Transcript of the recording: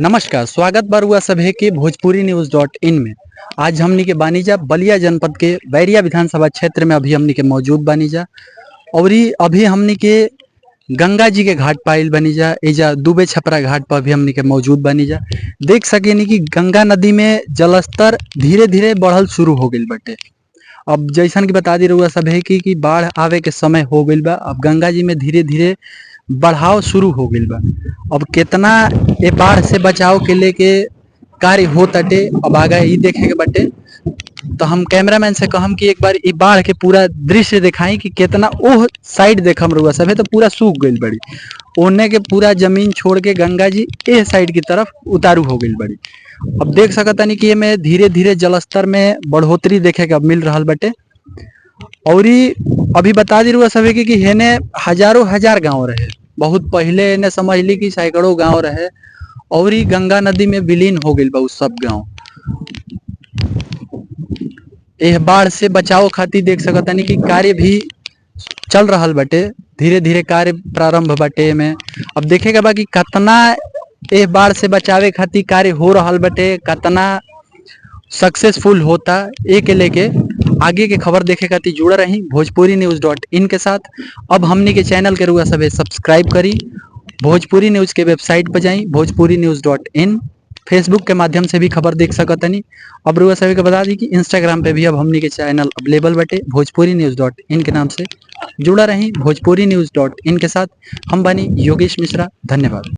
नमस्कार, स्वागत बरुआ सभे के भोजपुरी न्यूज .in में। आज हमनी के बानीजा बलिया जनपद के बैरिया विधानसभा क्षेत्र में अभी हमनी के मौजूद बानीजा और अभी हमनी के गंगा जी के घाट पाइल बनीजा। एजा दुबे छपरा घाट पर भी हमनी के मौजूद बनीजा। देख सकेनी कि गंगा नदी में जलस्तर धीरे धीरे बढ़ल शुरू हो गइल बाटे। अब जैसन कि बता दी रहुआ सभे कि बाढ़ आवे के समय हो गइल बा। अब गंगा जी में धीरे धीरे बढ़ाव शुरू हो गइल बा। अब कितना ए बाढ़ से बचाव के लेके कार्य हो ताटे अब आगे ई देखे के बाटे। तो हम कैमरामैन से कहम कि एक बार ई बाढ़ के पूरा दृश्य दिखाई कि कितना ओह साइड देखम रहुआ सभे तो पूरा सूख गइल बड़ी। ओने के पूरा जमीन छोड़ के गंगा जी ए साइड की तरफ उतारू हो गइल बड़ी। अब देख सकतानी कि एमे धीरे धीरे जलस्तर में बढ़ोतरी देखे के मिल रहल बाटे। और अभी बता दी रहुआ सभे कि हेने हजारों हजार गांव रहे। बहुत पहले एने समझ ली कि सैकड़ों गांव रहे और गंगा नदी में विलीन हो गइल बा उ सब गांव। एह बाढ़ से बचाव खातिर देख सकतानी कि कार्य भी चल रहल बाटे। धीरे धीरे कार्य प्रारंभ बाटे में। अब देखे के बा कि कितना एह बाढ़ से बचावे खातिर कार्य हो रहल बाटे, कितना सक्सेसफुल होता। ए के लेके आगे के खबर देखे खातिर जुड़ा रही भोजपुरी न्यूज .in के साथ। अब हमनी के चैनल के रुआ सभे सब्सक्राइब करी। भोजपुरी न्यूज के वेबसाइट पर जाई भोजपुरी न्यूज .in। फेसबुक के माध्यम से भी खबर देख सकतनी। अब रुआ सभे के बता दी कि इंस्टाग्राम पे भी अब हमनी के चैनल अवेलेबल बटे भोजपुरी न्यूज .in के नाम से। जुड़ा रही भोजपुरी न्यूज .in के साथ। हम बनी योगेश मिश्रा। धन्यवाद।